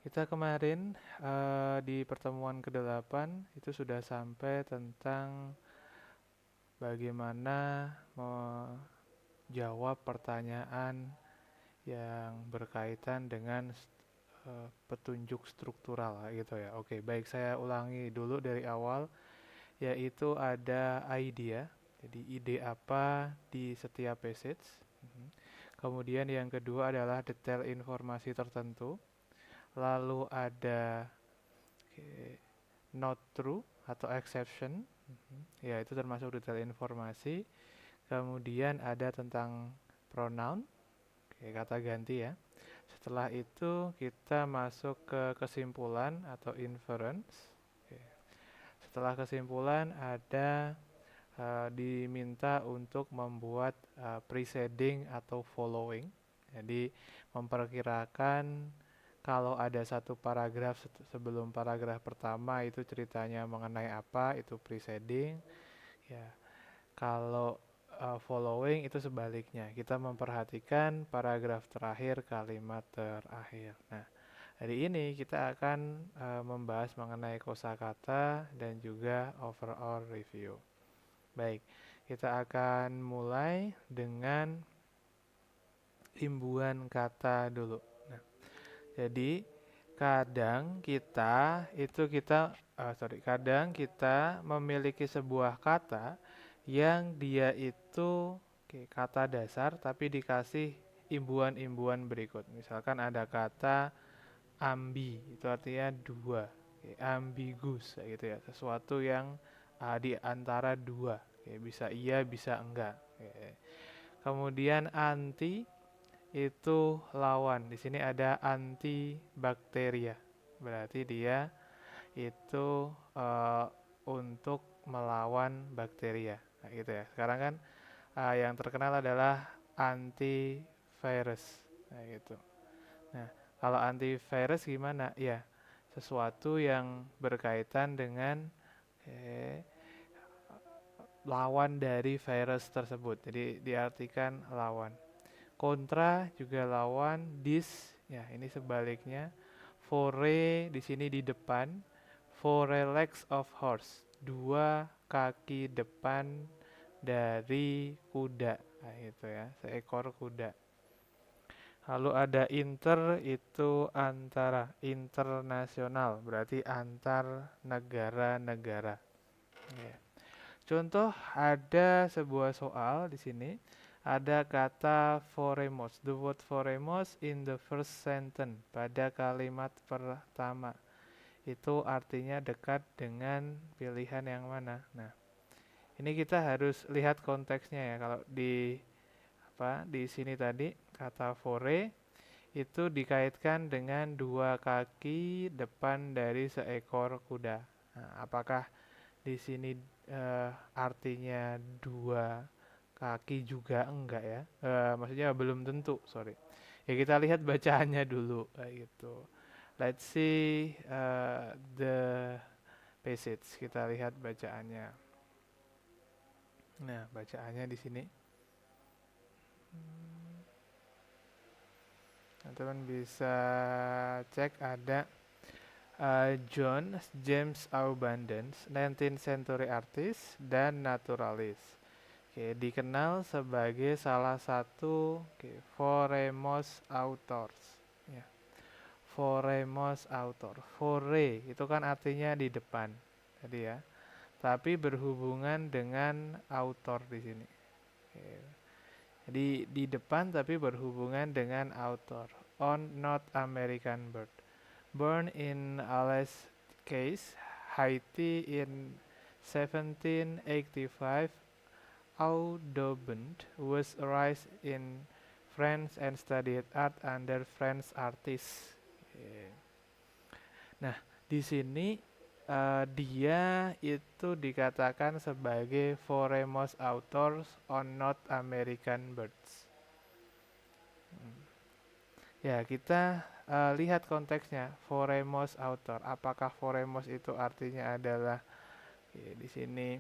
Kita kemarin di pertemuan ke-8 itu sudah sampai tentang bagaimana menjawab pertanyaan yang berkaitan dengan petunjuk struktural gitu ya. Oke, baik, saya ulangi dulu dari awal, yaitu ada idea. Jadi ide apa di setiap passage. Mhm. Kemudian yang kedua adalah detail informasi tertentu. Lalu ada not true atau exception. Ya, itu termasuk detail informasi. Kemudian ada tentang pronoun, kata ganti ya. Setelah itu kita masuk ke kesimpulan atau inference. Setelah kesimpulan ada diminta untuk membuat preceding atau following. Jadi memperkirakan kalau ada satu paragraf sebelum paragraf pertama itu ceritanya mengenai apa, itu preceding. Ya, kalau following itu sebaliknya. Kita memperhatikan paragraf terakhir, kalimat terakhir. Nah, hari ini kita akan membahas mengenai kosakata dan juga overall review. Baik, kita akan mulai dengan imbuhan kata dulu. Nah, jadi kadang kita memiliki sebuah kata yang dia itu kata dasar tapi dikasih imbuhan-imbuhan berikut. Misalkan ada kata ambi, itu artinya dua, ambigus gitu ya, sesuatu yang di antara dua, bisa iya bisa enggak. Kemudian anti itu lawan. Di sini ada antibakteria. Berarti dia itu untuk melawan bakteria. Nah, gitu ya. Sekarang kan yang terkenal adalah antivirus. Nah, gitu. Nah, kalau antivirus gimana? Ya, sesuatu yang berkaitan dengan lawan dari virus tersebut. Jadi diartikan lawan. Kontra juga lawan, dis ya ini sebaliknya. Fore di sini di depan, fore legs of horse, dua kaki depan dari kuda. Nah, itu ya, seekor kuda. Lalu ada inter, itu antara, internasional, berarti antar negara-negara. Ya. Contoh, ada sebuah soal di sini. Ada kata foremos. The word foremos in the first sentence, pada kalimat pertama. Itu artinya dekat dengan pilihan yang mana. Nah, ini kita harus lihat konteksnya ya. Kalau di sini tadi kata fore itu dikaitkan dengan dua kaki depan dari seekor kuda. Nah, apakah di sini artinya dua kaki juga enggak ya? Maksudnya belum tentu, sorry. Ya kita lihat bacaannya dulu kayak gitu. Let's see the passage. Kita lihat bacaannya. Nah, bacaannya di sini. Teman-teman bisa cek ada John James Abundance, 19th century artist dan naturalis. Dikenal sebagai salah satu foremost authors. Ya, foremost author. Fore itu kan artinya di depan, tadi ya. Tapi berhubungan dengan author di sini. Oke. Jadi di depan tapi berhubungan dengan author. On North American Bird. Born in Alice Case, Haiti in 1785, Audubon was raised in France and studied art under French artists. Nah, di sini dia itu dikatakan sebagai foremost authors on North American birds. Ya, kita lihat konteksnya, foremost author. Apakah foremost itu artinya adalah di sini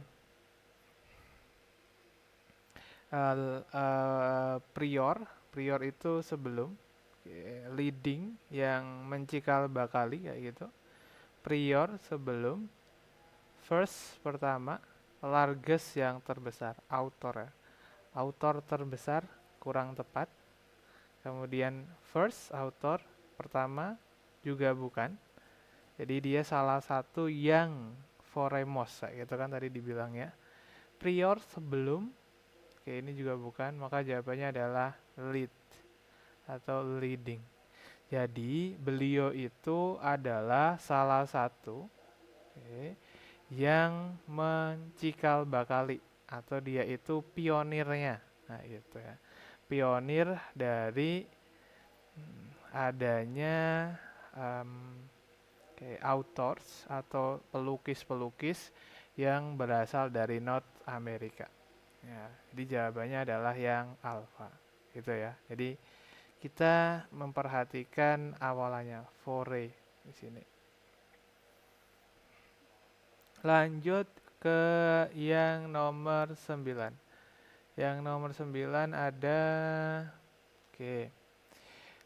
prior itu sebelum. leading yang mencikal bakali kayak gitu. Prior sebelum, first pertama, largest yang terbesar, author ya. Author terbesar kurang tepat. Kemudian first author pertama juga bukan. Jadi dia salah satu yang foremost kayak gitu kan tadi dibilangnya. Prior sebelum, oke ini juga bukan, maka jawabannya adalah lead atau leading. Jadi beliau itu adalah salah satu yang mencikal bakali atau dia itu pionirnya. Nah, gitu ya. Pionir dari adanya authors atau pelukis-pelukis yang berasal dari North America. Ya, jadi jawabannya adalah yang alpha, gitu ya. Jadi kita memperhatikan awalannya fore di sini. Lanjut ke yang nomor 9. Yang nomor 9 ada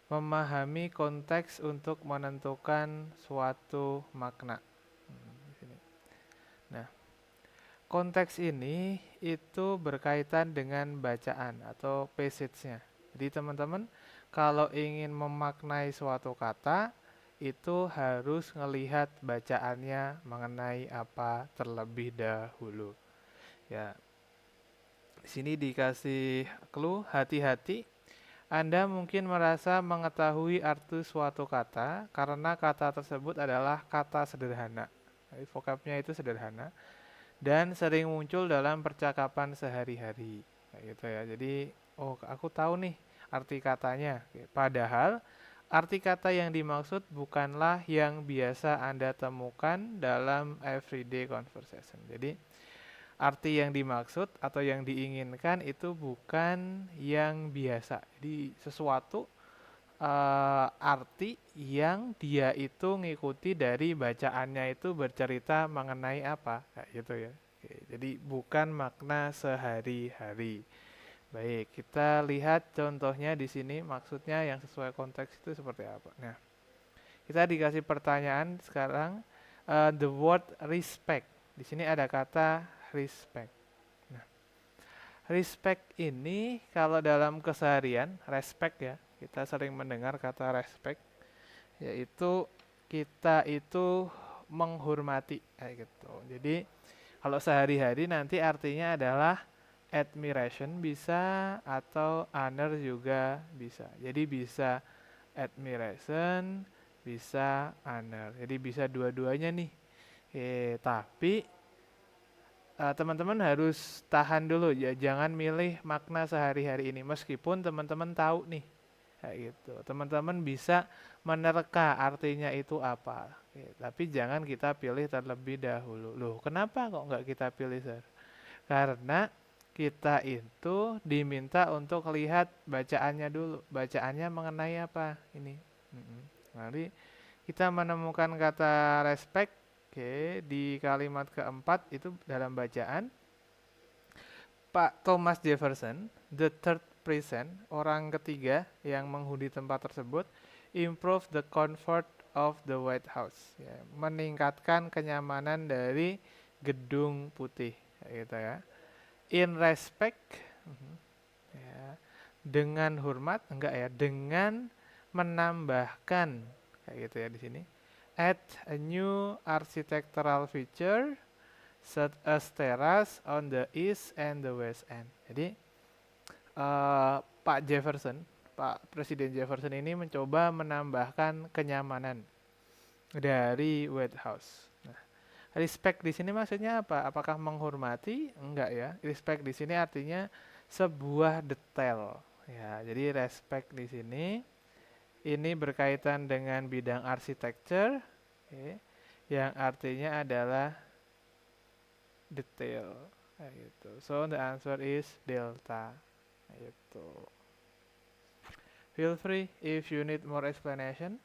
memahami konteks untuk menentukan suatu makna. Di sini. Nah, konteks ini itu berkaitan dengan bacaan atau passage-nya. Jadi teman-teman kalau ingin memaknai suatu kata itu harus melihat bacaannya mengenai apa terlebih dahulu. Ya. Di sini dikasih clue, hati-hati. Anda mungkin merasa mengetahui arti suatu kata karena kata tersebut adalah kata sederhana. Jadi vocabnya itu sederhana dan sering muncul dalam percakapan sehari-hari. Kayak gitu ya. Jadi, oh aku tahu nih arti katanya. Padahal arti kata yang dimaksud bukanlah yang biasa Anda temukan dalam everyday conversation. Jadi, arti yang dimaksud atau yang diinginkan itu bukan yang biasa. Jadi sesuatu arti yang dia itu ngikuti dari bacaannya itu bercerita mengenai apa, kayak gitu ya. Oke, jadi bukan makna sehari-hari. Baik, kita lihat contohnya di sini maksudnya yang sesuai konteks itu seperti apa. Nah, kita dikasih pertanyaan sekarang, the word respect. Di sini ada kata respect. Nah, respect ini kalau dalam keseharian, respect ya, kita sering mendengar kata respect, yaitu kita itu menghormati kayak gitu. Jadi kalau sehari-hari nanti artinya adalah admiration bisa atau honor juga bisa. Jadi bisa admiration, bisa honor. Jadi bisa dua-duanya nih. Tapi teman-teman harus tahan dulu ya, jangan milih makna sehari-hari ini meskipun teman-teman tahu nih kayak gitu. Teman-teman bisa menerka artinya itu apa. Tapi jangan kita pilih terlebih dahulu. Loh, kenapa kok nggak kita pilih, Sir? Karena kita itu diminta untuk lihat bacaannya dulu. Bacaannya mengenai apa ini? Nanti kita menemukan kata respect di kalimat keempat itu dalam bacaan Pak Thomas Jefferson, the third president, orang ketiga yang menghuni tempat tersebut, improve the comfort of the White House, ya, meningkatkan kenyamanan dari gedung putih, gitu ya. In respect, ya, dengan hormat, enggak ya, dengan menambahkan, kayak gitu ya di sini. Add a new architectural feature such as terrace on the east and the west end. Jadi Pak Jefferson, Pak Presiden Jefferson ini mencoba menambahkan kenyamanan dari White House. Nah, respect di sini maksudnya apa? Apakah menghormati? Enggak ya. Respect di sini artinya sebuah detail. Ya, jadi respect di sini ini berkaitan dengan bidang arsitektur, yang artinya adalah detail, gitu. So the answer is delta, gitu. Feel free if you need more explanation.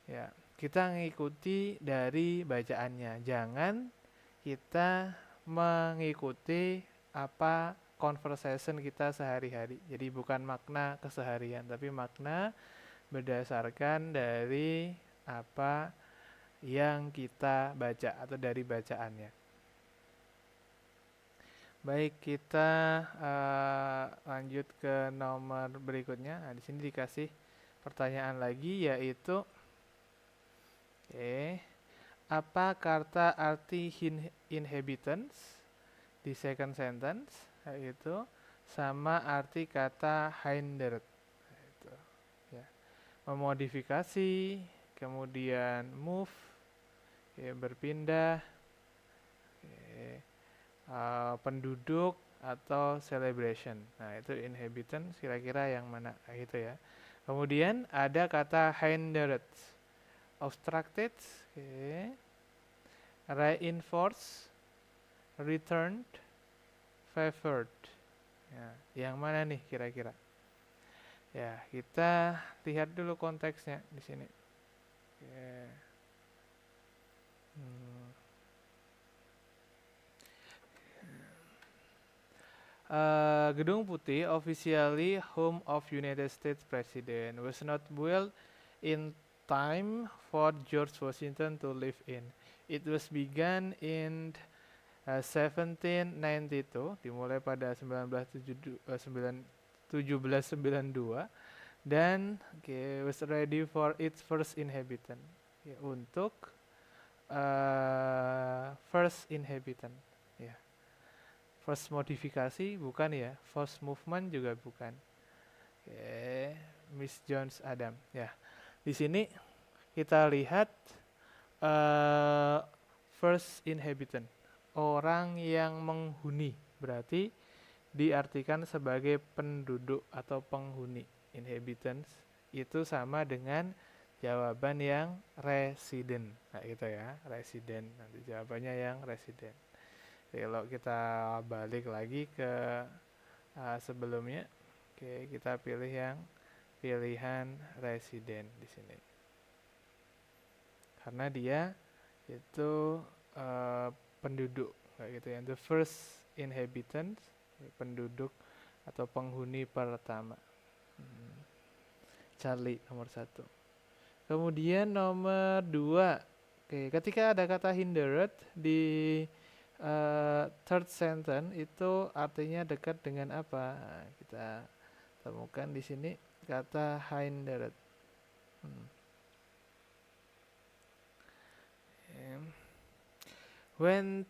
Ya, kita ngikuti dari bacaannya. Jangan kita mengikuti apa conversation kita sehari-hari. Jadi bukan makna keseharian, tapi makna berdasarkan dari apa yang kita baca atau dari bacaannya. Baik, kita lanjut ke nomor berikutnya. Nah, di sini dikasih pertanyaan lagi yaitu apa kata arti inhabitants di second sentence, yaitu sama arti kata hindered. Itu, ya. Memodifikasi, kemudian move, berpindah, penduduk atau celebration. Nah, itu inhabitants kira-kira yang mana gitu ya. Kemudian ada kata hindered, obstructed, reinforced, returned, favored. Ya, yang mana nih kira-kira? Ya, kita lihat dulu konteksnya di sini. Gedung Putih, officially home of United States President, was not built in time for George Washington to live in. It was begun in 1792, dimulai pada 1792 dan was ready for its first inhabitant. Untuk first inhabitant. First modifikasi bukan ya, first movement juga bukan. Miss Jones Adam. Ya, di sini kita lihat first inhabitant, orang yang menghuni, berarti diartikan sebagai penduduk atau penghuni. Inhabitants itu sama dengan jawaban yang resident. Nah, gitu ya, resident. Nanti jawabannya yang resident. Kalau kita balik lagi ke sebelumnya, kita pilih yang pilihan resident di sini. Karena dia itu penduduk, kayak gitu ya. The first inhabitant, penduduk atau penghuni pertama. Charlie nomor 1. Kemudian nomor 2. Ketika ada kata hindered di third sentence itu artinya dekat dengan apa? Nah, kita temukan di sini kata hindered. When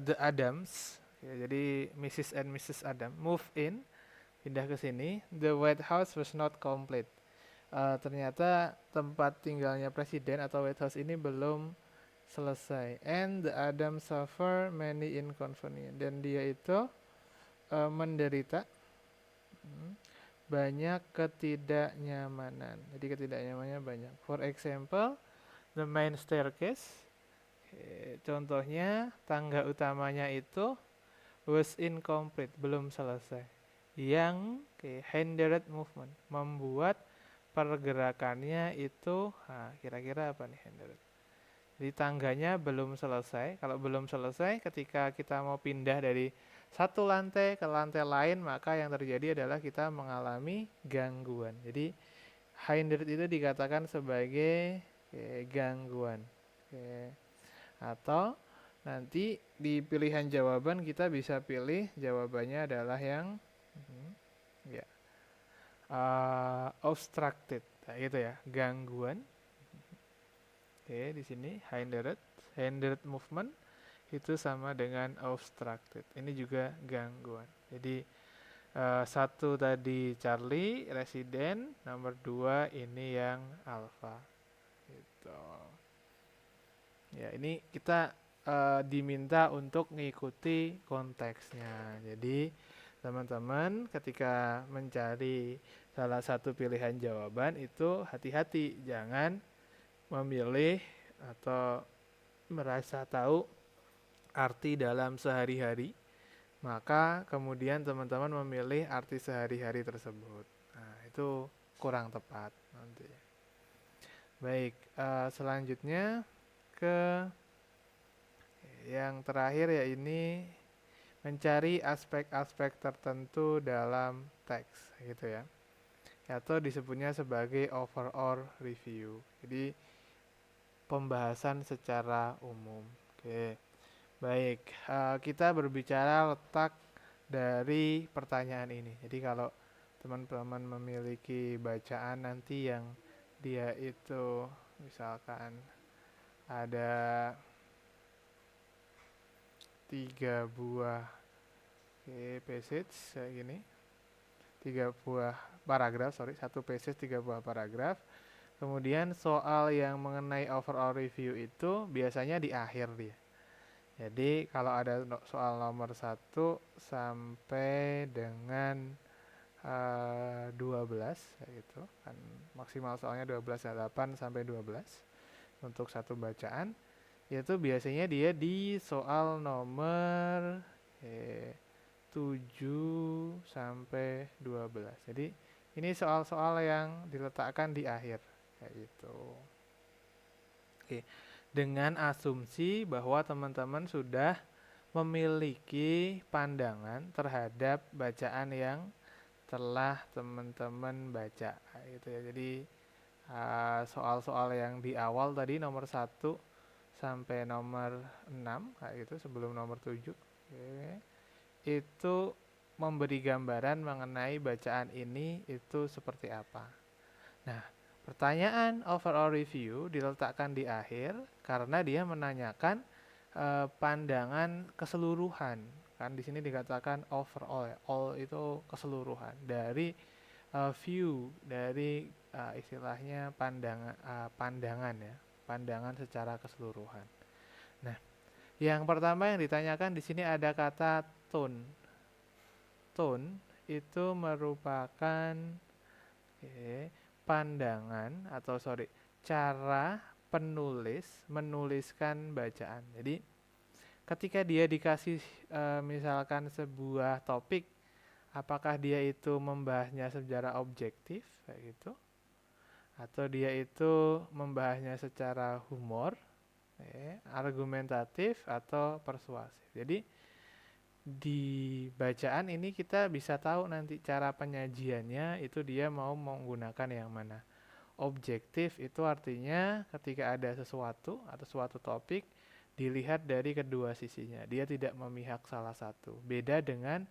the Adams, jadi Mrs. and Mrs. Adam move in, pindah ke sini, the White House was not complete. Ternyata tempat tinggalnya presiden atau White House ini belum selesai. And the Adams suffer many inconvenience. Dan dia itu menderita banyak ketidaknyamanan. Jadi ketidaknyamanannya banyak. For example, the main staircase. Contohnya tangga utamanya itu was incomplete, belum selesai. Yang hindered movement, membuat pergerakannya itu, kira-kira apa nih hindered? Jadi tangganya belum selesai. Kalau belum selesai, ketika kita mau pindah dari satu lantai ke lantai lain, maka yang terjadi adalah kita mengalami gangguan. Jadi hindered itu dikatakan sebagai gangguan. Atau nanti di pilihan jawaban kita bisa pilih jawabannya adalah yang obstructed, nah, gitu ya, gangguan. Di sini hindered movement itu sama dengan obstructed. Ini juga gangguan. Jadi 1 tadi Charlie, resident, nomor 2 ini yang alpha. Gitu. Ya, ini kita diminta untuk mengikuti konteksnya. Jadi teman-teman ketika mencari salah satu pilihan jawaban itu hati-hati, jangan memilih atau merasa tahu arti dalam sehari-hari, maka kemudian teman-teman memilih arti sehari-hari tersebut. Nah, itu kurang tepat nanti. Baik, selanjutnya ke yang terakhir, ya ini mencari aspek-aspek tertentu dalam teks, gitu ya. atau disebutnya sebagai overall review. Jadi pembahasan secara umum. Oke, baik. Kita berbicara letak dari pertanyaan ini. Jadi kalau teman-teman memiliki bacaan nanti yang dia itu misalkan ada 3 buah passage kayak gini, 3 buah paragraf, satu passage 3 buah paragraf. Kemudian soal yang mengenai overall review itu biasanya di akhir dia. Jadi kalau ada soal nomor 1 sampai dengan 12 gitu kan, maksimal soalnya 12, 8 sampai 12 untuk satu bacaan. Itu biasanya dia di soal nomor 7 sampai 12. Jadi ini soal-soal yang diletakkan di akhir kayak gitu. Oke. Dengan asumsi bahwa teman-teman sudah memiliki pandangan terhadap bacaan yang telah teman-teman baca gitu ya. Jadi soal-soal yang di awal tadi nomor 1 sampai nomor 6 kayak gitu, sebelum nomor 7. Oke. Itu memberi gambaran mengenai bacaan ini itu seperti apa. Nah, pertanyaan overall review diletakkan di akhir karena dia menanyakan pandangan keseluruhan. Kan di sini dikatakan overall ya. All itu keseluruhan dari view, dari istilahnya pandangan ya. Pandangan secara keseluruhan. Nah, yang pertama yang ditanyakan di sini ada kata tone. Tone itu merupakan pandangan atau cara penulis menuliskan bacaan. Jadi ketika dia dikasih misalkan sebuah topik, apakah dia itu membahasnya secara objektif kayak gitu, atau dia itu membahasnya secara humor, argumentatif atau persuasif. Jadi di bacaan ini kita bisa tahu nanti cara penyajiannya itu dia mau menggunakan yang mana. Objektif itu artinya ketika ada sesuatu atau suatu topik dilihat dari kedua sisinya. Dia tidak memihak salah satu. Beda dengan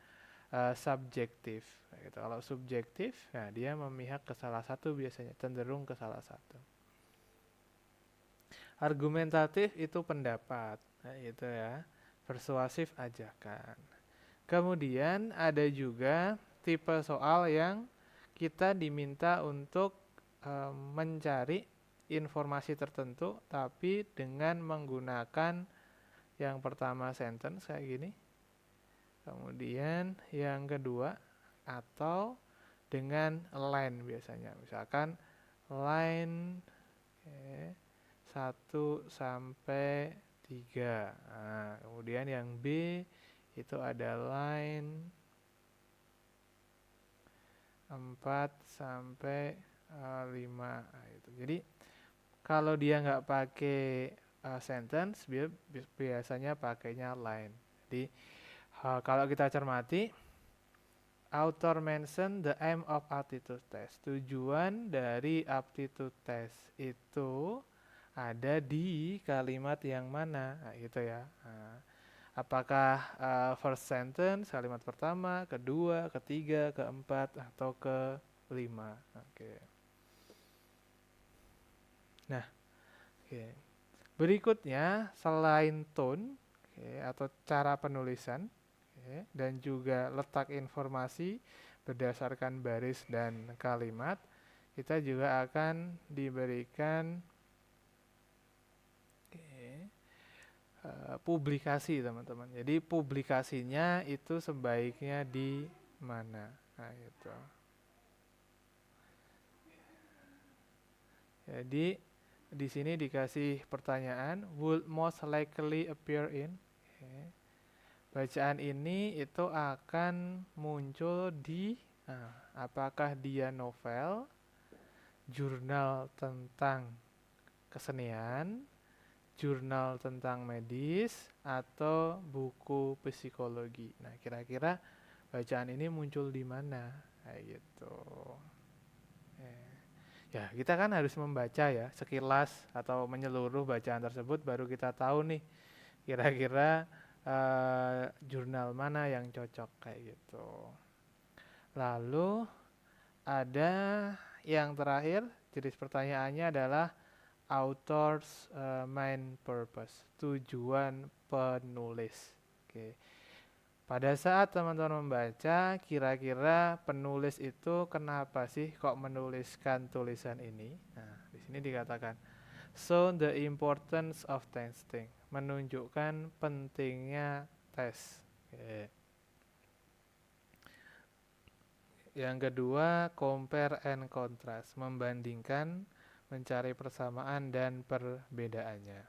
subjektif. Gitu. Kalau subjektif, nah dia memihak ke salah satu biasanya, cenderung ke salah satu. Argumentatif itu pendapat, nah, gitu ya. Persuasif ajakan. Kemudian ada juga tipe soal yang kita diminta untuk mencari informasi tertentu tapi dengan menggunakan yang pertama sentence kayak gini. Kemudian yang kedua atau dengan line biasanya. Misalkan line 1 sampai 3. Nah, kemudian yang B itu ada line 4 sampai 5. Nah, itu. Jadi kalau dia nggak pakai sentence, biasanya pakainya line. Jadi kalau kita cermati, author mention the aim of aptitude test. Tujuan dari aptitude test itu ada di kalimat yang mana, nah, gitu ya. Nah, apakah first sentence, kalimat pertama, kedua, ketiga, keempat, atau kelima. Oke. Nah, oke. Berikutnya selain tone atau cara penulisan dan juga letak informasi berdasarkan baris dan kalimat, kita juga akan diberikan publikasi teman-teman. Jadi publikasinya itu sebaiknya di mana? Nah, itu. Jadi di sini dikasih pertanyaan, would most likely appear in. Bacaan ini itu akan muncul di apakah dia novel, jurnal tentang kesenian, jurnal tentang medis, atau buku psikologi. Nah, kira-kira bacaan ini muncul di mana? Kayak gitu. Ya, kita kan harus membaca ya, sekilas atau menyeluruh bacaan tersebut baru kita tahu nih kira-kira jurnal mana yang cocok kayak gitu. Lalu ada yang terakhir, jenis pertanyaannya adalah author's main purpose, tujuan penulis. Oke. Pada saat teman-teman membaca, kira-kira penulis itu kenapa sih kok menuliskan tulisan ini? Nah, di sini dikatakan, show the importance of testing, menunjukkan pentingnya tes. Oke. Yang kedua, compare and contrast, membandingkan, mencari persamaan dan perbedaannya.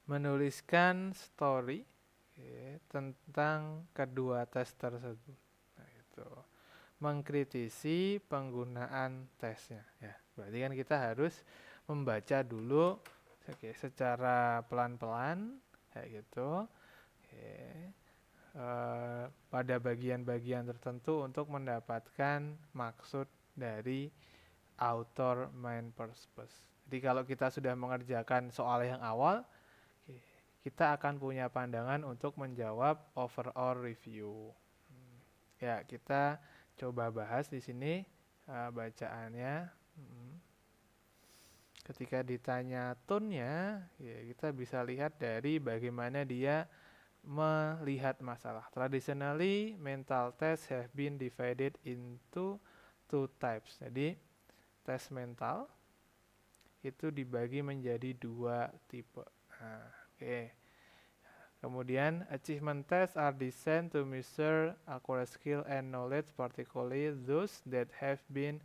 Menuliskan story tentang kedua tes tersebut. Nah, itu. Mengkritisi penggunaan tesnya. Ya, berarti kan kita harus membaca dulu secara pelan-pelan kayak gitu. Pada bagian-bagian tertentu untuk mendapatkan maksud dari author main purpose. Jadi kalau kita sudah mengerjakan soal yang awal, kita akan punya pandangan untuk menjawab overall review. Ya, kita coba bahas di sini bacaannya. Ketika ditanya tone-nya, ya kita bisa lihat dari bagaimana dia melihat masalah. Traditionally, mental tests have been divided into two types. Jadi, tes mental itu dibagi menjadi dua tipe. Nah, oke. Kemudian, achievement tests are designed to measure acquired skill and knowledge, particularly those that have been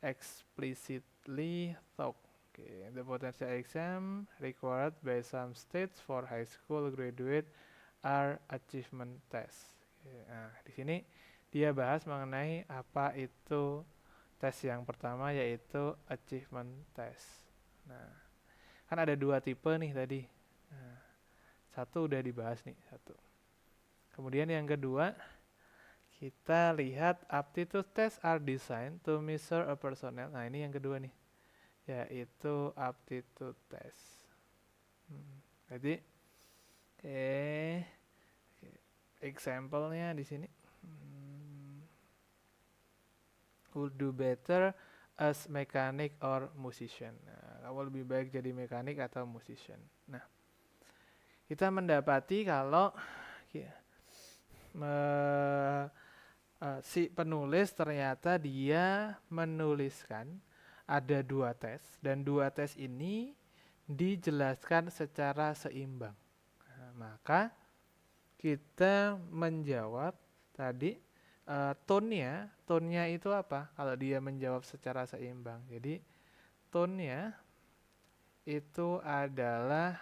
explicitly taught. Okay. The potential exam required by some states for high school graduate are achievement tests. Okay. Nah, di sini dia bahas mengenai apa itu tes yang pertama, yaitu achievement test. Nah, kan ada dua tipe nih tadi. Nah, satu udah dibahas nih, satu. Kemudian yang kedua, kita lihat aptitude tests are designed to measure a personnel. Nah, ini yang kedua nih, yaitu aptitude test. Jadi, example-nya di sini. Would do better as mechanic or musician. Nah, kamu lebih baik jadi mekanik atau musician. Nah, kita mendapati kalau si penulis ternyata dia menuliskan ada dua tes, dan dua tes ini dijelaskan secara seimbang. Nah, maka kita menjawab tadi tone-nya itu apa? Kalau dia menjawab secara seimbang. Jadi tone-nya itu adalah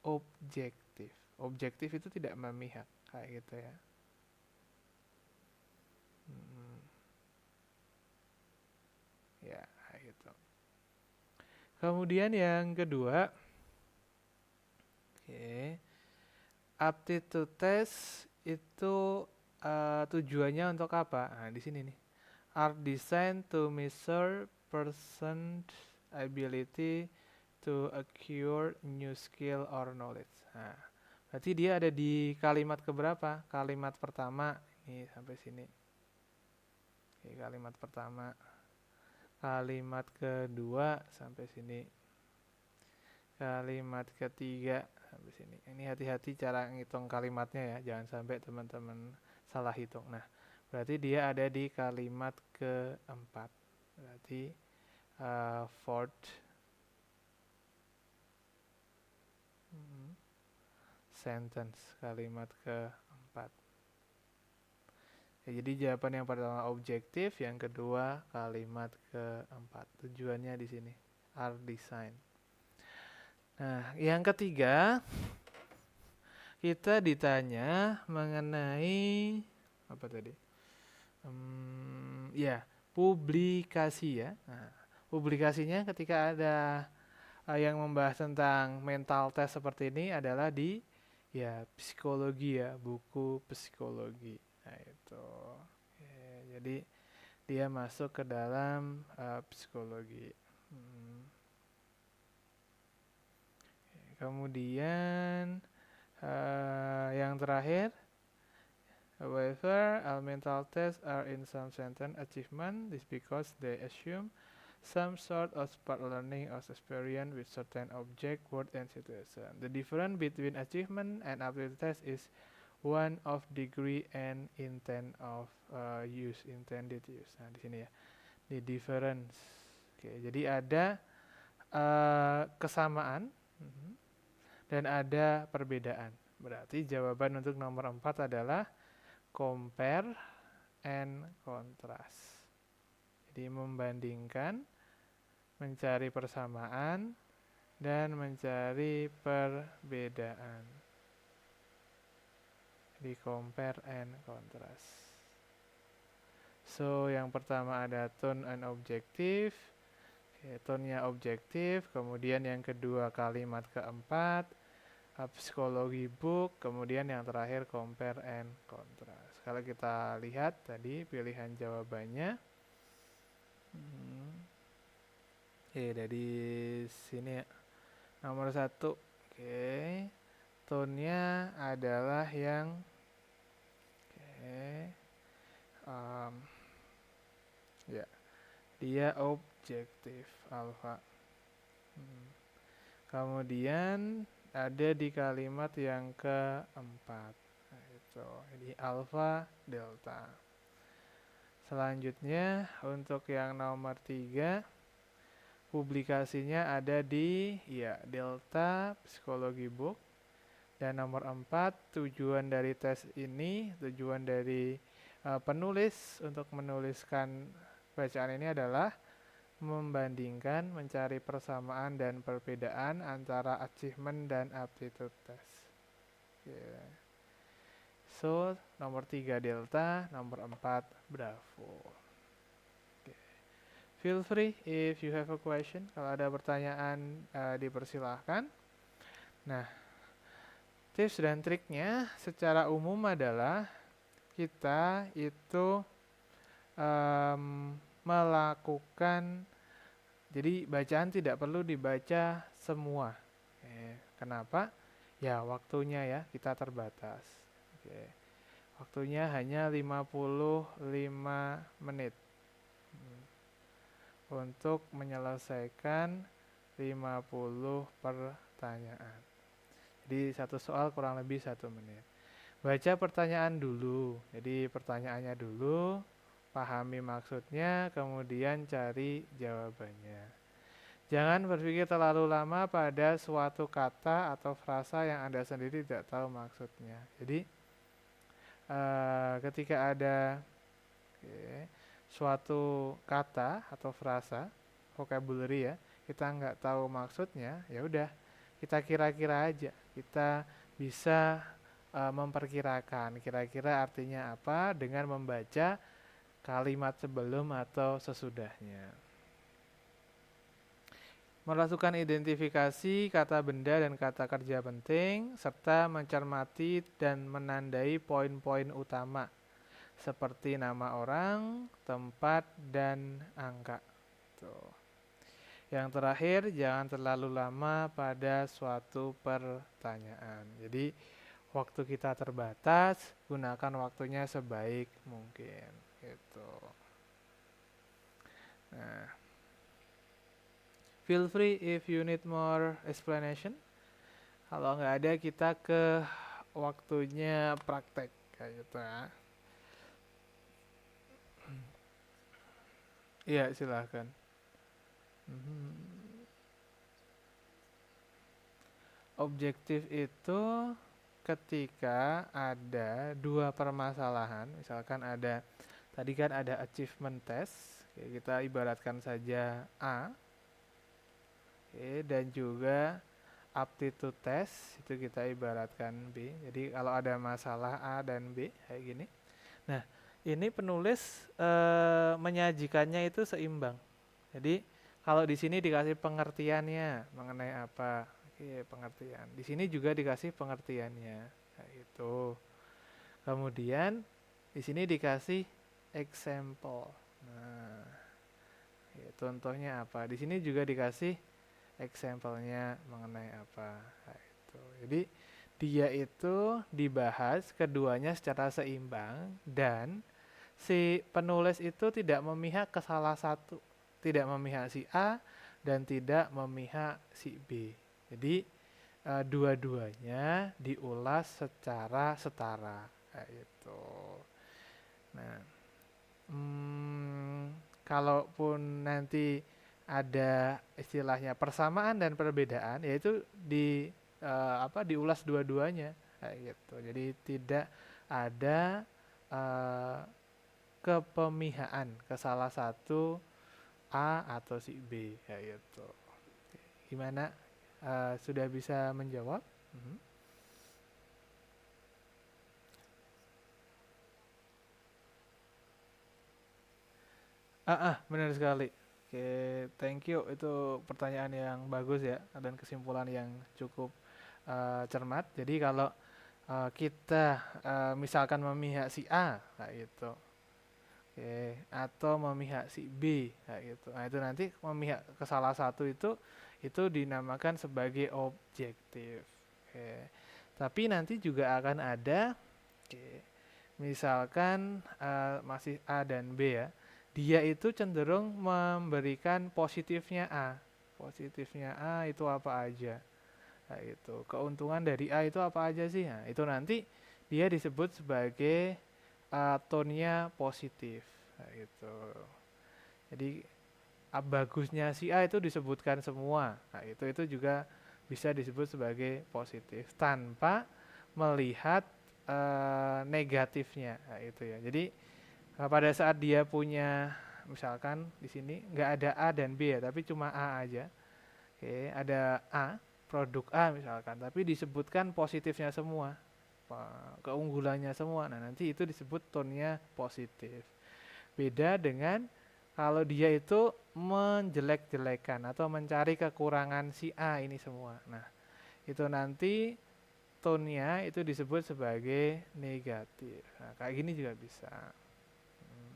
objektif. Objektif itu tidak memihak, kayak gitu ya. Ya, kayak gitu. Kemudian yang kedua, aptitude test itu tujuannya untuk apa? Nah, di sini nih. Are designed to measure person's ability to acquire new skill or knowledge. Nah, berarti dia ada di kalimat keberapa? Kalimat pertama ini sampai sini. Oke, kalimat pertama. Kalimat kedua sampai sini. Kalimat ketiga sampai sini. Ini hati-hati cara ngitung kalimatnya ya, jangan sampai teman-teman salah hitung. Nah, berarti dia ada di kalimat keempat. Berarti fourth sentence, kalimat keempat. Ya, jadi jawaban yang pertama objektif, yang kedua kalimat keempat. Tujuannya di sini are designed. Nah, yang ketiga kita ditanya mengenai apa tadi? Publikasi ya. Nah, publikasinya ketika ada yang membahas tentang mental test seperti ini adalah di psikologi ya, buku psikologi. Nah, itu. Jadi dia masuk ke dalam psikologi. Kemudian yang terakhir, however, all mental tests are in some sense achievement. This because they assume some sort of part learning or experience with certain object, word, and situation. The difference between achievement and aptitude test is one of degree and intent of intended use. Nah, di sini ya, the difference. Oke, jadi ada kesamaan dan ada perbedaan. Berarti jawaban untuk nomor 4 adalah compare and contrast. Jadi membandingkan, mencari persamaan, dan mencari perbedaan. Jadi compare and contrast. So, yang pertama ada tone and objective. Tone-nya objektif. Kemudian yang kedua kalimat keempat, psikologi book. Kemudian yang terakhir compare and contrast. Kalau kita lihat tadi pilihan jawabannya. Dari sini ya. Nomor 1. Tone-nya adalah yang dia objektif alfa. Kemudian ada di kalimat yang keempat, jadi alfa delta. Selanjutnya untuk yang nomor 3, publikasinya ada di delta psikologi book. Dan nomor 4, tujuan dari tes ini, tujuan dari penulis untuk menuliskan bacaan ini adalah membandingkan, mencari persamaan dan perbedaan antara achievement dan aptitude test. So, nomor 3 delta, nomor 4 bravo. Feel free if you have a question. Kalau ada pertanyaan dipersilahkan. Nah, tips dan triknya secara umum adalah kita itu melakukan, jadi bacaan tidak perlu dibaca semua. Kenapa? Ya waktunya ya, kita terbatas. Waktunya hanya 55 menit untuk menyelesaikan 50 pertanyaan. Jadi satu soal kurang lebih 1 menit. Baca pertanyaan dulu, jadi pertanyaannya dulu, pahami maksudnya, kemudian cari jawabannya. Jangan berpikir terlalu lama pada suatu kata atau frasa yang Anda sendiri tidak tahu maksudnya. Jadi ketika ada suatu kata atau frasa, vocabulary ya, kita nggak tahu maksudnya, ya udah kita kira-kira aja. Kita bisa memperkirakan kira-kira artinya apa dengan membaca kalimat sebelum atau sesudahnya. Melakukan identifikasi kata benda dan kata kerja penting, serta mencermati dan menandai poin-poin utama, seperti nama orang, tempat, dan angka. Tuh. Yang terakhir, jangan terlalu lama pada suatu pertanyaan. Jadi, waktu kita terbatas, gunakan waktunya sebaik mungkin. Gitu. Nah, feel free if you need more explanation. Kalau nggak ada, kita ke waktunya praktek kayak gitu ya. Iya, silahkan. Objektif itu ketika ada 2 permasalahan, misalkan ada, tadi kan ada achievement test, kita ibaratkan saja A, dan juga aptitude test, itu kita ibaratkan B. Jadi kalau ada masalah A dan B, kayak gini. Nah, ini penulis menyajikannya itu seimbang. Jadi kalau di sini dikasih pengertiannya mengenai apa, pengertian. Di sini juga dikasih pengertiannya, nah, itu. Kemudian di sini dikasih example. Nah, ya, contohnya apa? Di sini juga dikasih example-nya mengenai apa. Nah, itu. Jadi dia itu dibahas keduanya secara seimbang dan si penulis itu tidak memihak ke salah satu, tidak memihak si A dan tidak memihak si B. Jadi dua-duanya diulas secara setara kayak gitu. Nah, kalaupun nanti ada istilahnya persamaan dan perbedaan, yaitu diulas dua-duanya kayak gitu. Jadi tidak ada eh, kepemihakan ke salah satu A atau si B kayak gitu. Gimana? Sudah bisa menjawab? Mhm. Benar sekali. Oke, thank you. Itu pertanyaan yang bagus ya dan kesimpulan yang cukup cermat. Jadi kalau kita misalkan memihak si A kayak gitu, oke, atau memihak si B kayak gitu. Nah itu nanti memihak ke salah satu itu dinamakan sebagai objektif. Oke. Tapi nanti juga akan ada, oke, misalkan masih A dan B ya, dia itu cenderung memberikan positifnya A. Positifnya A itu apa aja? Nah, itu keuntungan dari A itu apa aja sih? Nah, itu nanti dia disebut sebagai tone-nya positif. Nah, itu. Jadi bagusnya si A itu disebutkan semua. Nah, itu juga bisa disebut sebagai positif tanpa melihat negatifnya. Nah, itu ya. Jadi pada saat dia punya misalkan di sini nggak ada A dan B ya, tapi cuma A aja. Oke, ada A, produk A misalkan, tapi disebutkan positifnya semua, keunggulannya semua. Nah, nanti itu disebut tone-nya positif. Beda dengan kalau dia itu menjelek-jelekan atau mencari kekurangan si A ini semua. Nah, itu nanti tone-nya itu disebut sebagai negatif. Nah, kayak gini juga bisa. Hmm.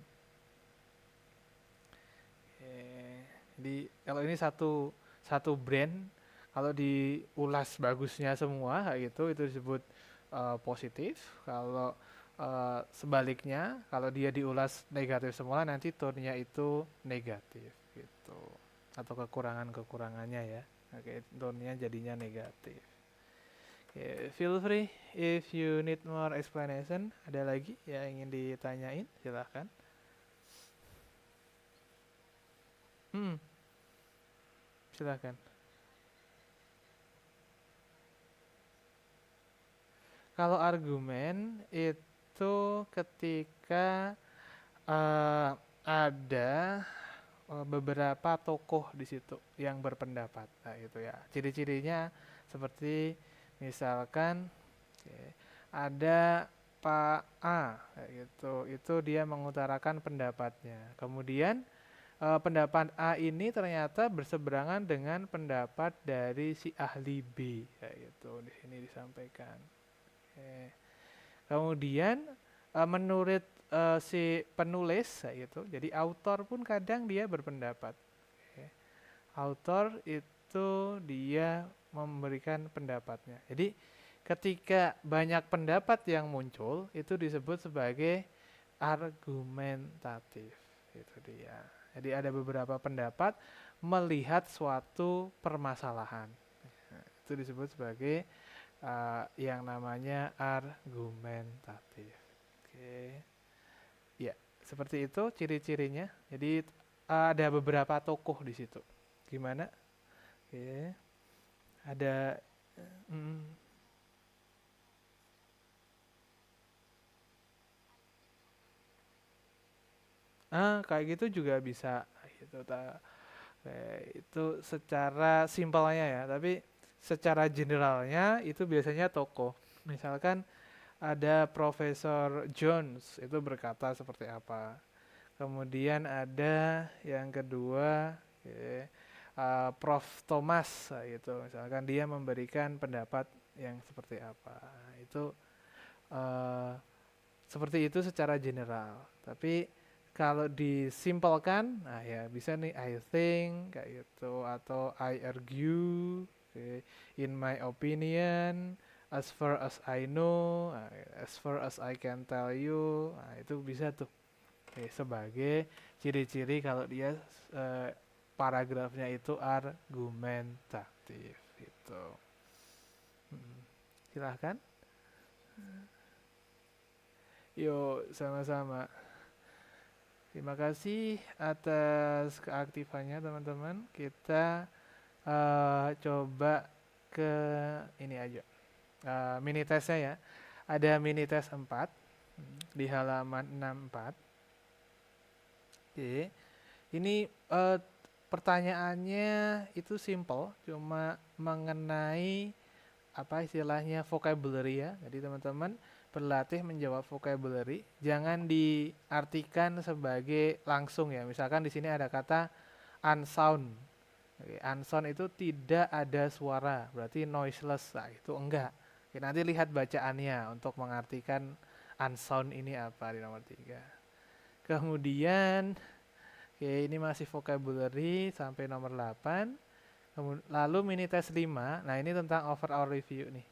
Jadi kalau ini satu satu brand, kalau diulas bagusnya semua kayak gitu itu disebut positif. Kalau sebaliknya, kalau dia diulas negatif semua nanti tone-nya itu negatif gitu. Atau kekurangan-kekurangannya ya. Oke, tone-nya jadinya negatif. Oke, feel free if you need more explanation. Ada lagi yang ingin ditanyain? Silahkan. Hmm, silahkan. Kalau argumen itu ketika eh, ada beberapa tokoh di situ yang berpendapat. Nah, itu ya. Ciri-cirinya seperti misalkan oke, ada Pak A kayak gitu. Itu dia mengutarakan pendapatnya. Kemudian pendapat A ini ternyata berseberangan dengan pendapat dari si ahli B kayak gitu. Di sini disampaikan. Oke. Kemudian menurut si penulis gitu, jadi autor pun kadang dia berpendapat. Oke. Autor itu dia memberikan pendapatnya. Jadi ketika banyak pendapat yang muncul itu disebut sebagai argumentatif. Itu dia. Jadi ada beberapa pendapat melihat suatu permasalahan. Nah, itu disebut sebagai yang namanya argumentatif. Oke, ya seperti itu ciri-cirinya. Jadi ada beberapa tokoh di situ. Gimana? Oke, ada. mm, Kayak gitu juga bisa. Gitu, itu secara simpelnya ya. Tapi secara generalnya itu biasanya tokoh. Misalkan ada Profesor Jones itu berkata seperti apa. Kemudian ada yang kedua, oke, Prof. Thomas gitu. Misalkan dia memberikan pendapat yang seperti apa. Itu uh, seperti itu secara general. Tapi Kalau disimpelkan, nah ya bisa nih I think kayak gitu atau I argue, okay. In my opinion, as far as I know, as far as I can tell you, nah, itu bisa tuh. Oke, sebagai ciri-ciri kalau dia eh, paragrafnya itu argumentatif gitu. Hmm, Silahkan. Yuk sama-sama. Terima kasih atas keaktifannya teman-teman. Kita coba ke ini aja. Mini testnya ya. Ada mini test 4 di halaman 64. Oke. Ini pertanyaannya itu simple, cuma mengenai apa istilahnya vocabulary ya. Jadi teman-teman berlatih menjawab vocabulary, jangan diartikan sebagai langsung ya. Misalkan di sini ada kata unsound. Oke, unsound itu tidak ada suara, berarti noiseless. Nah, itu enggak. Oke, nanti lihat bacaannya untuk mengartikan unsound ini apa di nomor 3. Kemudian, oke, ini masih vocabulary sampai nomor 8. Lalu mini test 5. Nah, ini tentang overall review nih.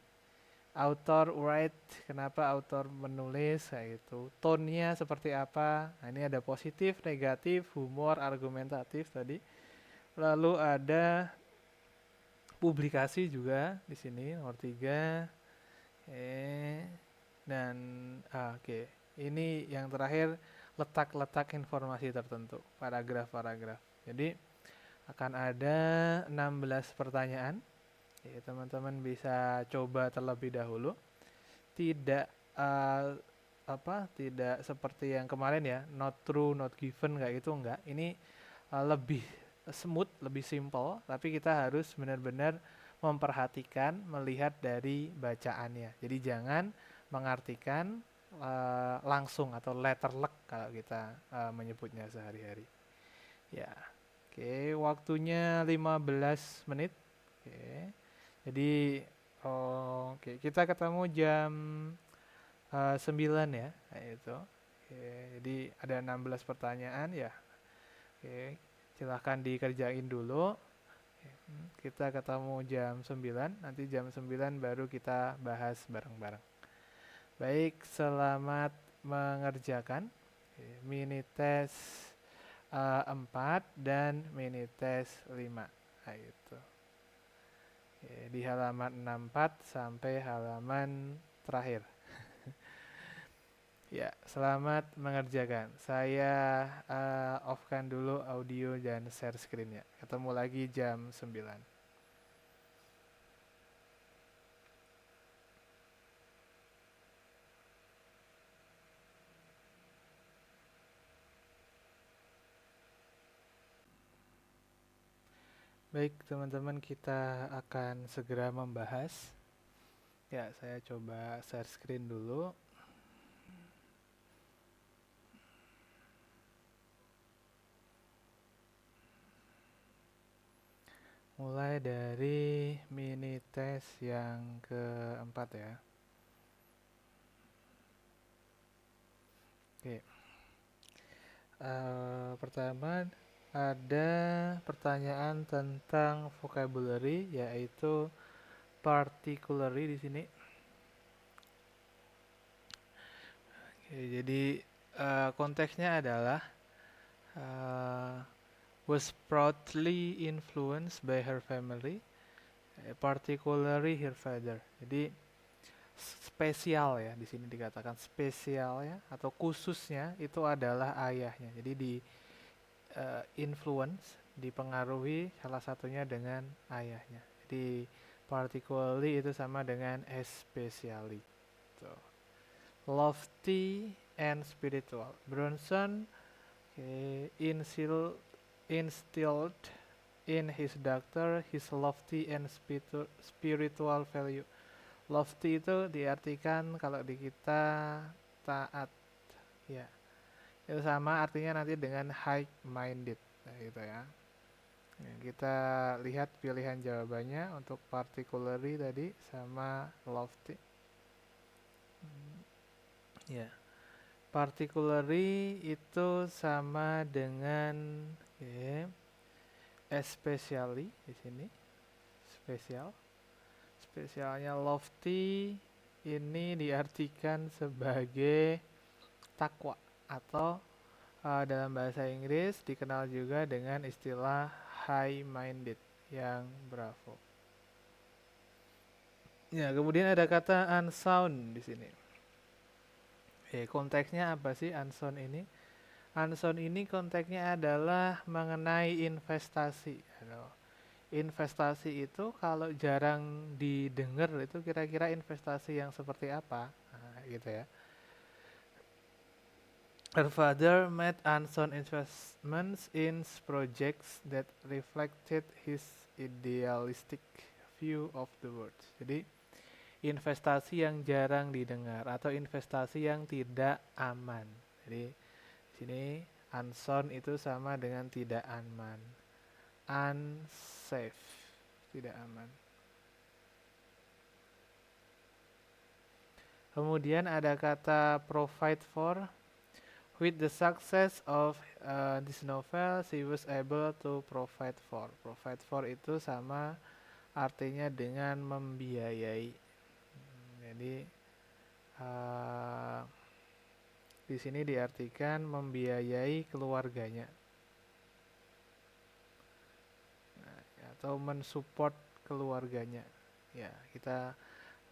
Author write, kenapa author menulis, kayak itu. Tone-nya seperti apa? Nah, ini ada positif, negatif, humor, argumentatif tadi. Lalu ada publikasi juga di sini nomor 3. Dan oke. Ini yang terakhir letak-letak informasi tertentu, paragraf-paragraf. Jadi akan ada 16 pertanyaan. Ya, teman-teman bisa coba terlebih dahulu. Tidak tidak seperti yang kemarin ya, not true, not given kayak gitu enggak. Ini lebih smooth, lebih simple, tapi kita harus benar-benar memperhatikan, melihat dari bacaannya. Jadi jangan mengartikan langsung atau letterlek kalau kita menyebutnya sehari-hari. Ya, oke, waktunya 15 menit. Oke, jadi oke, kita ketemu jam 9 ya, kayak itu. Oke, jadi ada 16 pertanyaan ya. Oke, silahkan dikerjain dulu. Kita ketemu jam 9, nanti jam 9 baru kita bahas bareng-bareng. Baik, selamat mengerjakan. Oke, mini test 4 dan mini test 5. Nah, itu. Oke, di halaman 64 sampai halaman terakhir. Ya, selamat mengerjakan. Saya off-kan dulu audio dan share screen-nya. Ketemu lagi jam 9. Baik, teman-teman, kita akan segera membahas. Ya, saya coba share screen dulu. Mulai dari mini test yang keempat ya. Oke. Pertama ada pertanyaan tentang vocabulary, yaitu particularly di sini. Oke, jadi konteksnya adalah was proudly influenced by her family, particularly her father. Jadi spesial ya, di sini dikatakan spesial ya, atau khususnya itu adalah ayahnya. Jadi di influence, dipengaruhi salah satunya dengan ayahnya. Jadi particularly itu sama dengan especially. So, lofty and spiritual. Bronson instilled in his doctor his lofty and spiritual value. Lofty itu diartikan kalau di kita taat, ya. Itu sama artinya nanti dengan high minded, nah, gitu ya. Kita lihat pilihan jawabannya untuk particularly tadi sama lofty. Ya. Particularly itu sama dengan especially di sini. Spesial. Spesialnya lofty ini diartikan sebagai takwa atau dalam bahasa Inggris dikenal juga dengan istilah high-minded, yang bravo. Ya, kemudian ada kata unsound di sini. Konteksnya apa sih unsound ini? Unsound ini konteksnya adalah mengenai investasi. Investasi itu kalau jarang didengar itu kira-kira investasi yang seperti apa? Nah, gitu ya. Her father made unsound investments in projects that reflected his idealistic view of the world. Jadi investasi yang jarang didengar atau investasi yang tidak aman. Jadi di sini unsound itu sama dengan tidak aman. Unsafe, tidak aman. Kemudian ada kata provide for. With the success of this novel, she was able to provide for. Provide for itu sama artinya dengan membiayai. Jadi di sini diartikan membiayai keluarganya, atau mensupport keluarganya. Ya, kita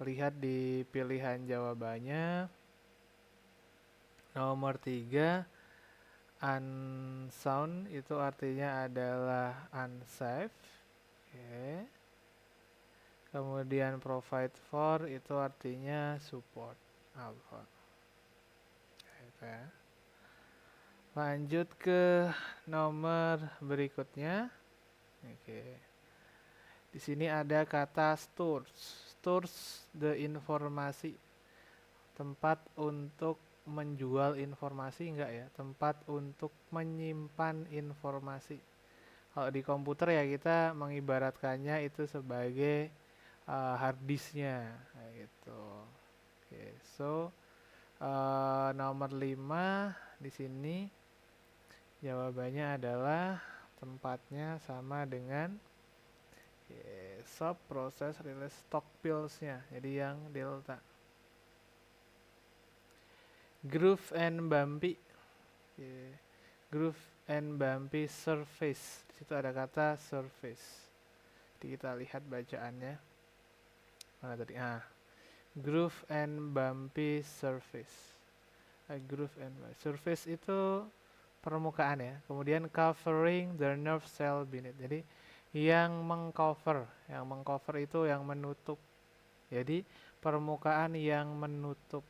lihat di pilihan jawabannya. Nomor 3, unsound itu artinya adalah unsafe. Kemudian provide for itu artinya support. Alpha. Lanjut ke nomor berikutnya. Di sini ada kata stores. Stores the informasi. Tempat untuk menjual informasi, enggak ya, tempat untuk menyimpan informasi. Kalau di komputer ya kita mengibaratkannya itu sebagai hard disknya gitu. So nomor 5 di sini jawabannya adalah tempatnya sama dengan sub proses release stock pills-nya, jadi yang delta. Groove and bumpy. Groove and bumpy surface. Di situ ada kata surface. Jadi kita lihat bacaannya. Mana tadi? Groove and bumpy surface. Groove and bumpy surface itu permukaan ya. Kemudian covering the nerve cell beneath. Jadi yang mengcover itu yang menutup. Jadi permukaan yang menutup.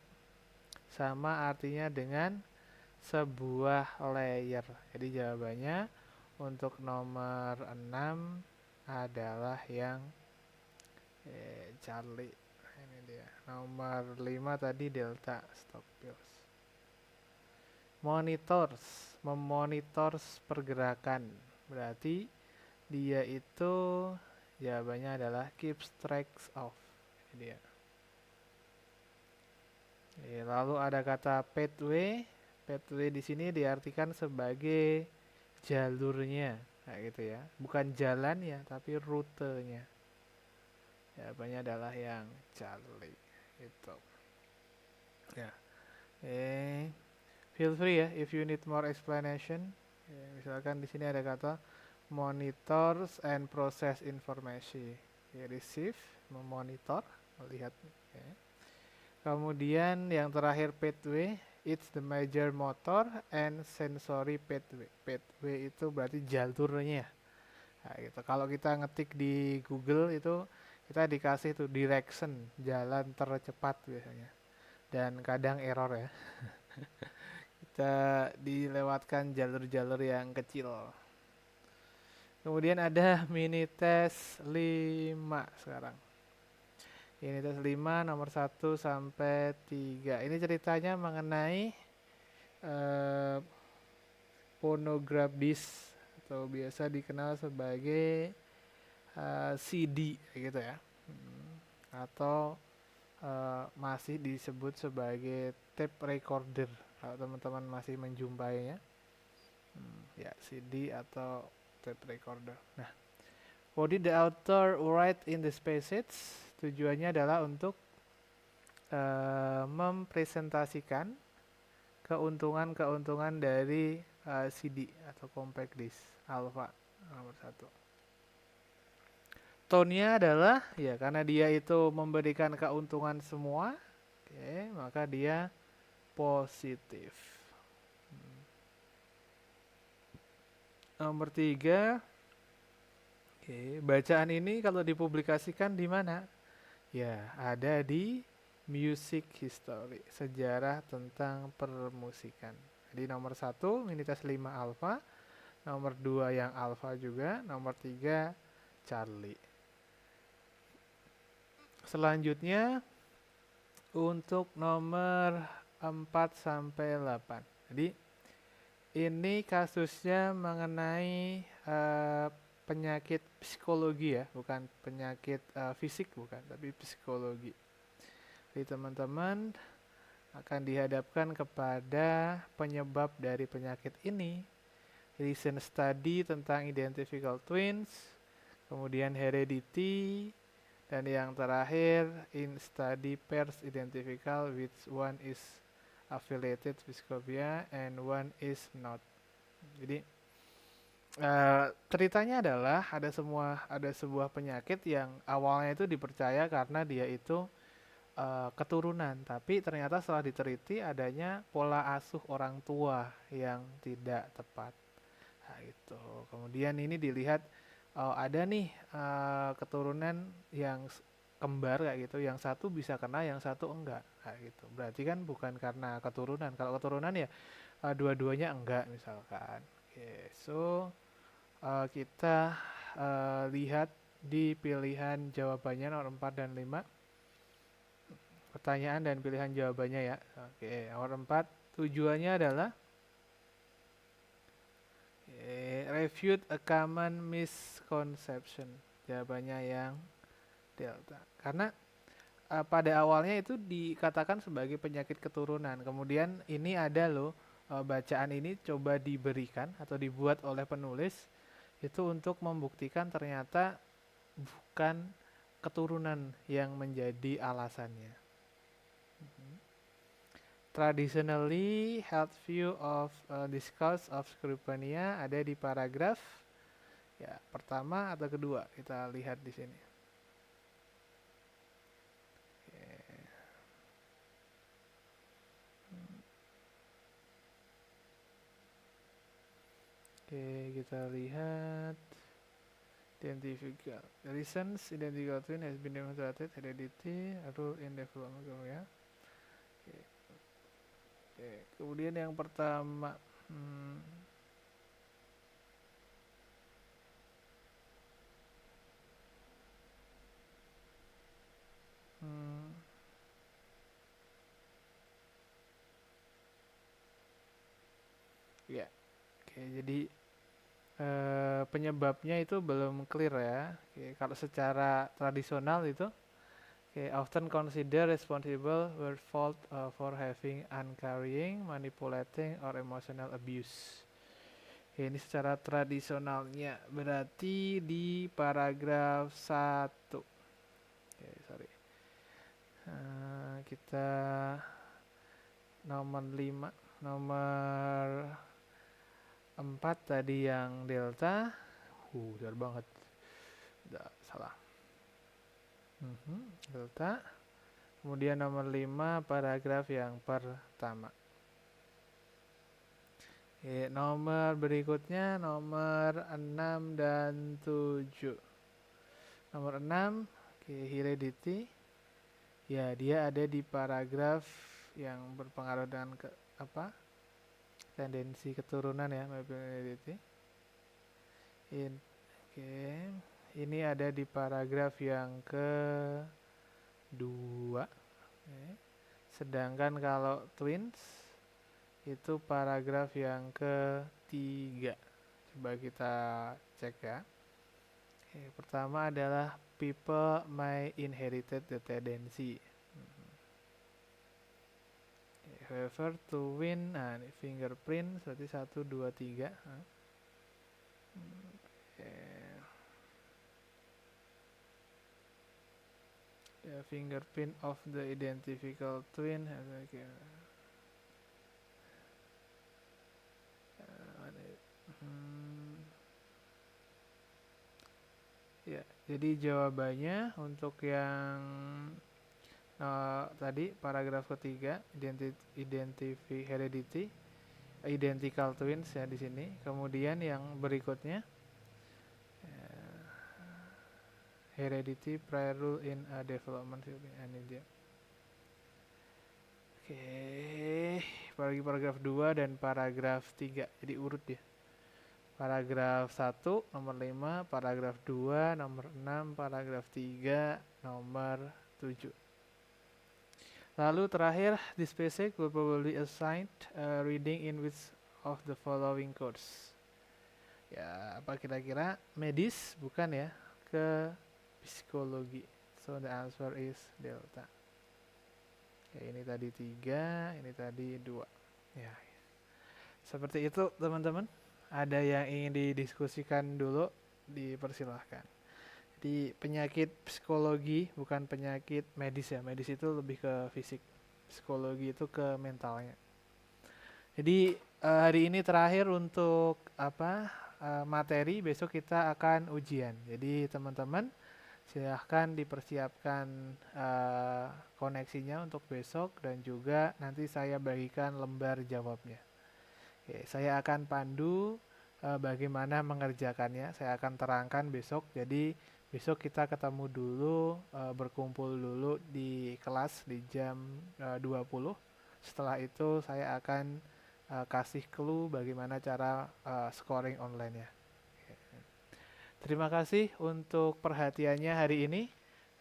Sama artinya dengan sebuah layer. Jadi jawabannya untuk nomor 6 adalah yang Charlie. Ini dia. Nomor 5 tadi delta stock pills. Monitors, memonitors pergerakan. Berarti dia itu jawabannya adalah keeps tracks of. Ini dia. Lalu ada kata pathway. Pathway di sini diartikan sebagai jalurnya, kayak gitu ya. Bukan jalan ya, tapi rutenya. Jawabannya adalah yang Charlie. Itu. Ya. Feel free ya, if you need more explanation. Misalkan di sini ada kata monitors and process information. Receive, memonitor, melihat. Kemudian yang terakhir pathway, it's the major motor and sensory pathway. Pathway itu berarti jalurnya. Nah, gitu. Kalau kita ngetik di Google itu kita dikasih tuh direction, jalan tercepat biasanya. Dan kadang error ya. Kita dilewatkan jalur-jalur yang kecil. Kemudian ada mini test 5 sekarang. Ini tes 5 nomor 1 sampai 3. Ini ceritanya mengenai phonograph disc atau biasa dikenal sebagai CD gitu ya. Atau masih disebut sebagai tape recorder. kalau teman-teman masih menjumpainya. Ya, CD atau tape recorder. Nah, what did the author write in the passage? Tujuannya adalah untuk mempresentasikan keuntungan-keuntungan dari CD atau compact disc alpha nomor 1. Tone-nya adalah ya karena dia itu memberikan keuntungan semua, oke, maka dia positif. Nomor 3, oke, bacaan ini kalau dipublikasikan di mana? Ya, ada di Music History, sejarah tentang permusikan. Jadi nomor 1 Minitas 5 alpha, nomor 2 yang alpha juga, nomor 3 Charlie. Selanjutnya untuk nomor 4 sampai 8. Jadi ini kasusnya mengenai penyakit psikologi ya, bukan penyakit fisik bukan, tapi psikologi. Jadi teman-teman akan dihadapkan kepada penyebab dari penyakit ini, recent study tentang identical twins, kemudian heredity, dan yang terakhir in study pairs identical which one is affiliated psychopia and one is not. Jadi ceritanya adalah ada sebuah penyakit yang awalnya itu dipercaya karena dia itu keturunan, tapi ternyata setelah diteliti adanya pola asuh orang tua yang tidak tepat. Nah, itu. Kemudian ini dilihat ada nih keturunan yang kembar kayak gitu, yang satu bisa kena, yang satu enggak. Kayak gitu. Berarti kan bukan karena keturunan. Kalau keturunan ya dua-duanya enggak misalkan. Oke, so kita lihat di pilihan jawabannya nomor 4 dan 5. Pertanyaan dan pilihan jawabannya ya. Oke, nomor 4 tujuannya adalah refute a common misconception. Jawabannya yang delta. Karena pada awalnya itu dikatakan sebagai penyakit keturunan. Kemudian ini ada loh bacaan ini coba diberikan atau dibuat oleh penulis itu untuk membuktikan ternyata bukan keturunan yang menjadi alasannya. Traditionally held view of this cause of schizophrenia ada di paragraf ya pertama atau kedua, kita lihat di sini. Oke, kita lihat identical reasons identical twin has been demonstrated heredity a rule in development ya. Oke, kemudian yang pertama ya, oke, jadi penyebabnya itu belum clear ya. Oke, kalau secara tradisional itu often consider responsible were fault for having uncaring, manipulating, or emotional abuse. Ini secara tradisionalnya berarti di paragraf 1. Sorry. Kita nomor 5, nomor 4 tadi yang delta. Jauh banget. Udah salah. Delta. Kemudian nomor 5 paragraf yang pertama. Nomor berikutnya nomor 6 dan 7. Nomor 6 heredity. Ya, dia ada di paragraf yang berpengaruh dengan tendensi keturunan ya, heredity. Ini ada di paragraf yang kedua. Sedangkan kalau twins itu paragraf yang ketiga. Coba kita cek ya. Pertama adalah people may inherit the tendency. Whoever to win, nah ini fingerprint berarti 1, 2, 3. Oke. Ya, fingerprint of the identical twin. Oke. Ya, jadi jawabannya untuk yang tadi paragraf ketiga heredity identical twins ya di sini. Kemudian yang berikutnya heredity prior rule in a development ini dia. Oke, paragraf 2 dan paragraf 3. Jadi urut ya. Paragraf 1 nomor 5, paragraf 2 nomor 6, paragraf 3 nomor 7. Lalu terakhir, this basic will probably assigned reading in which of the following course. Ya, apa kira-kira? Medis bukan ya? Ke psikologi. So the answer is delta. Ya, ini tadi 3, ini tadi 2. Ya. Seperti itu teman-teman. Ada yang ingin didiskusikan dulu, dipersilahkan. Jadi penyakit psikologi bukan penyakit medis ya. Medis itu lebih ke fisik. Psikologi itu ke mentalnya. Jadi hari ini terakhir untuk materi, besok kita akan ujian. Jadi teman-teman silahkan dipersiapkan koneksinya untuk besok dan juga nanti saya bagikan lembar jawabnya. Oke, saya akan pandu bagaimana mengerjakannya. Saya akan terangkan besok. Jadi besok kita ketemu dulu, berkumpul dulu di kelas di jam 20. Setelah itu saya akan kasih clue bagaimana cara scoring online ya. Terima kasih untuk perhatiannya hari ini.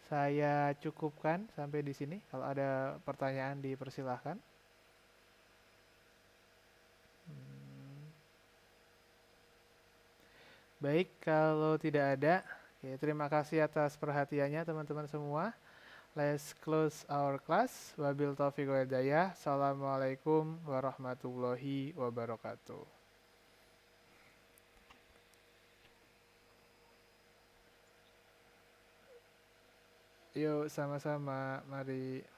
Saya cukupkan sampai di sini. Kalau ada pertanyaan dipersilahkan. Baik, kalau tidak ada, terima kasih atas perhatiannya teman-teman semua. Let's close our class. Wabil taufiq wal hidayah. Assalamualaikum warahmatullahi wabarakatuh. Yuk, sama-sama. Mari.